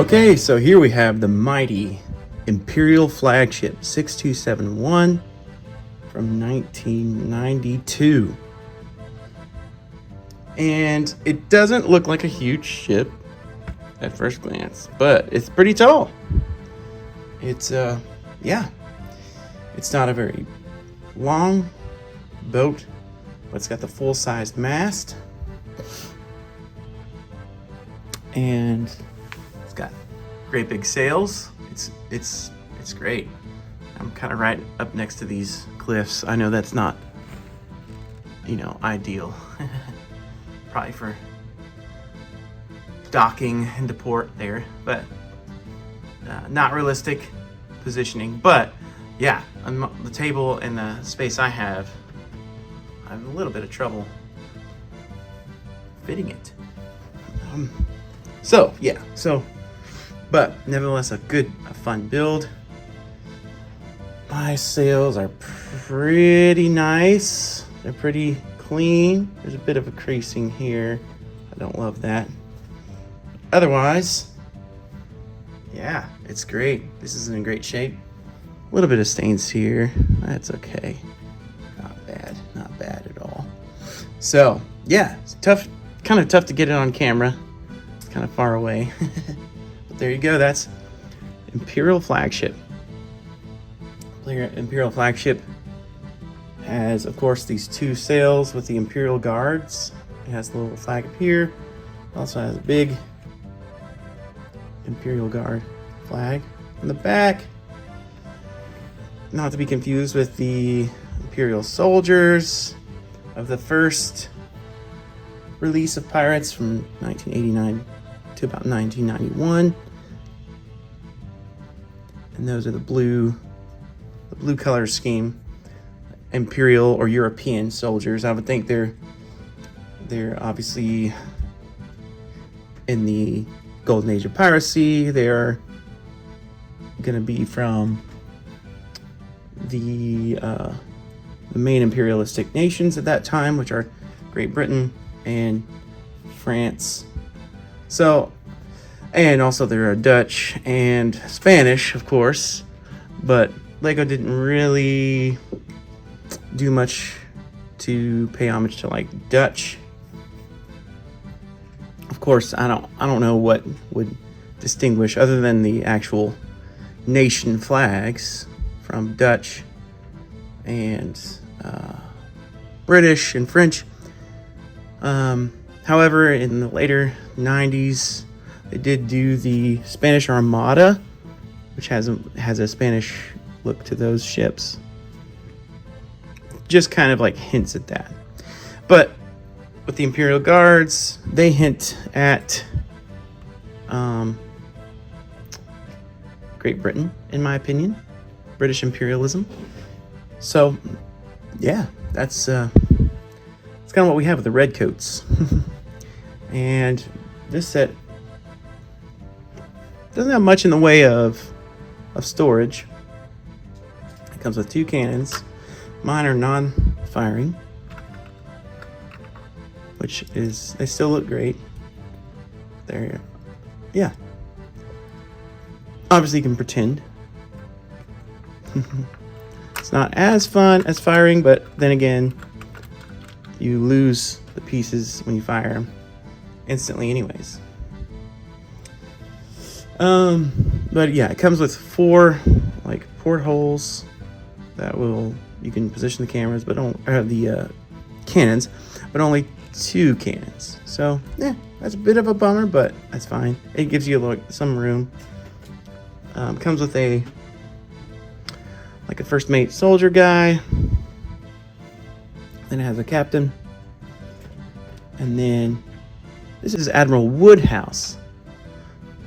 Okay, so here we have the mighty Imperial Flagship 6271 from 1992. And it doesn't look like a huge ship at first glance, but it's pretty tall. It's it's not a very long boat, but it's got the full-sized mast. And it's got great big sails. It's great. I'm kind of right up next to these cliffs. I know that's not, ideal. Probably for docking into port there, but not realistic positioning. But yeah, on the table and the space I have a little bit of trouble fitting it. But nevertheless, a fun build. My sails are pretty nice. They're pretty clean. There's a bit of a creasing here. I don't love that. Otherwise, yeah, it's great. This is in great shape. A little bit of stains here. That's okay. Not bad at all. So yeah, it's kind of tough to get it on camera. It's kind of far away. But there you go. That's Imperial Flagship. Imperial Flagship has, of course, these two sails with the Imperial Guards. It has the little flag up here. It also has a big Imperial Guard flag in the back. Not to be confused with the Imperial soldiers of the first release of Pirates from 1989 to about 1991. And those are the blue color scheme. Imperial or European soldiers. I would think they're obviously in the golden age of piracy. They're gonna be from the main imperialistic nations at that time, which are Great Britain and France. So, and also there are Dutch and Spanish, of course, but Lego didn't really do much to pay homage to like Dutch. Of course, I don't know what would distinguish other than the actual nation flags from Dutch and British and French. However, in the later 90s, they did do the Spanish Armada, which has a Spanish look to those ships. Just kind of like hints at that. But with the Imperial Guards, they hint at Great Britain, in my opinion. British imperialism. So, yeah, that's kind of what we have with the red coats. And this set doesn't have much in the way of storage. It comes with two cannons. Mine are non-firing, which is, they still look great. There, yeah. Obviously, you can pretend. It's not as fun as firing, but then again, you lose the pieces when you fire them instantly anyways. But yeah, it comes with 4 like portholes that you can position the cameras, but don't have the cannons, but only 2 cannons. So yeah, that's a bit of a bummer, but that's fine. It gives you some room. Comes with a first mate soldier guy. Then it has a captain. And then this is Admiral Woodhouse,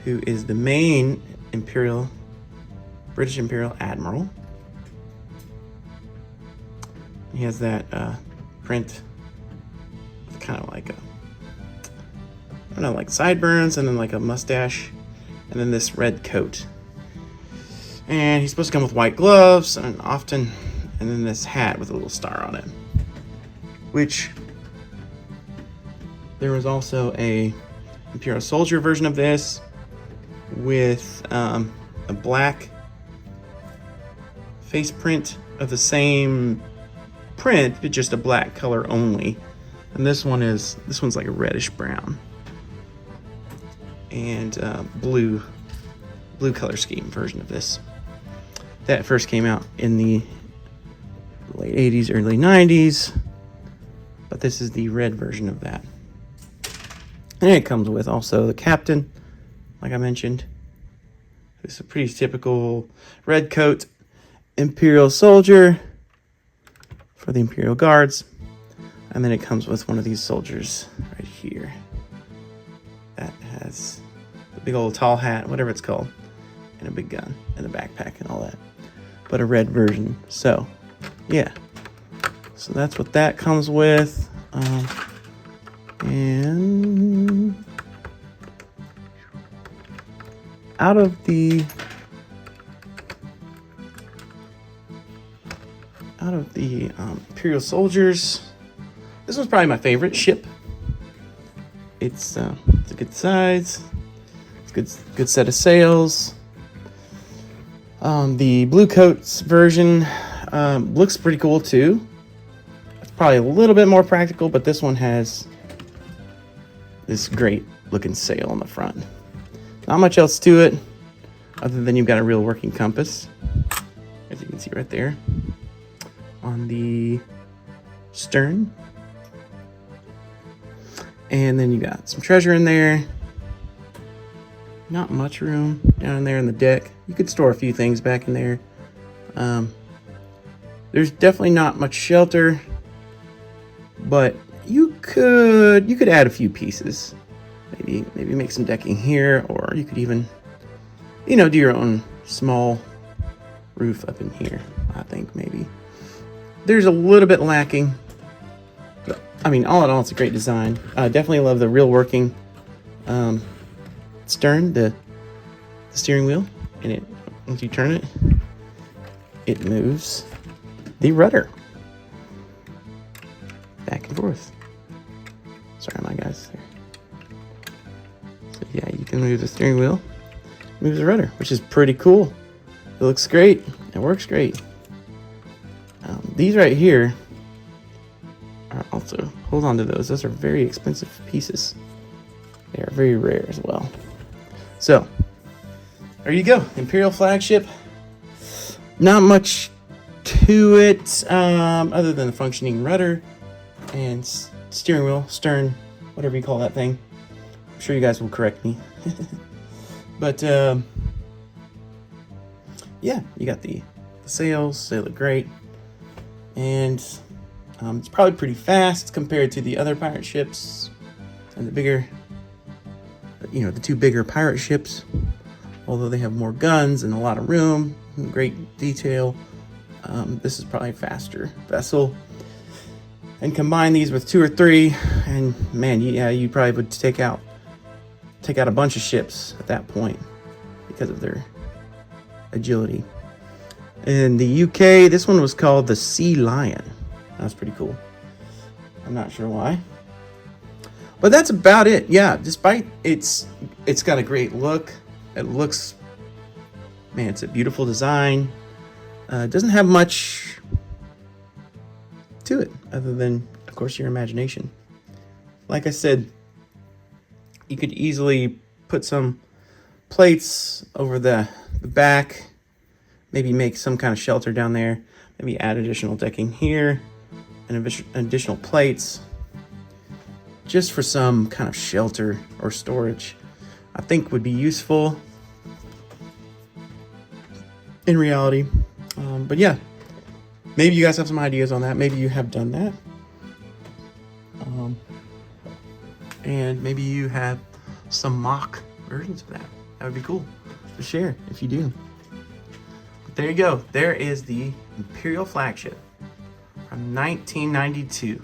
who is the main British Imperial Admiral. He has that print with kind of like like sideburns, and then like a mustache, and then this red coat. And he's supposed to come with white gloves, and then this hat with a little star on it. Which there was also a Imperial soldier version of this, with a black face print of the same print, but just a black color only. And this one's like a reddish brown and blue color scheme version of this. That first came out in the late 80s, early 90s, but this is the red version of that. And it comes with also the captain, like I mentioned. This is a pretty typical red coat Imperial soldier for the Imperial Guards. And then it comes with one of these soldiers right here that has the big old tall hat, whatever it's called, and a big gun and a backpack and all that, but a red version. So yeah, so that's what that comes with. And out of the Imperial soldiers, this one's probably my favorite ship. It's a good size. It's a good set of sails. The blue coats version looks pretty cool too. It's probably a little bit more practical, but this one has this great looking sail on the front. Not much else to it other than you've got a real working compass, as you can see right there on the stern. And then you got some treasure in there. Not much room down in there in the deck. You could store a few things back in there. There's definitely not much shelter, but you could add a few pieces. Maybe make some decking here, or you could even, do your own small roof up in here. I think maybe there's a little bit lacking. But, all in all, it's a great design. I definitely love the real working stern, the steering wheel, and once you turn it, it moves the rudder back and forth. Sorry, my guys there. So yeah, you can move the steering wheel, moves the rudder, which is pretty cool. It looks great. It works great. These right here are also, hold on to those. Those are very expensive pieces. They are very rare as well. So there you go, Imperial Flagship. Not much to it other than the functioning rudder and steering wheel, stern, whatever you call that thing. I'm sure you guys will correct me. But yeah, you got the sails. They look great, and it's probably pretty fast compared to the other pirate ships and the bigger, the two bigger pirate ships. Although they have more guns and a lot of room and great detail, this is probably a faster vessel. And combine these with 2 or 3, and man, you probably would take out a bunch of ships at that point because of their agility. In the UK, this one was called the Sea Lion. That was pretty cool. I'm not sure why, but that's about it. Yeah, despite it's got a great look. It looks, man, it's a beautiful design. It doesn't have much to it other than, of course, your imagination. Like I said, you could easily put some plates over the back, maybe make some kind of shelter down there, maybe add additional decking here and additional plates just for some kind of shelter or storage. I think would be useful in reality. But yeah, maybe you guys have some ideas on that. Maybe you have done that. And maybe you have some mock versions of that. That would be cool to share if you do. But there you go. There is the Imperial Flagship from 1992.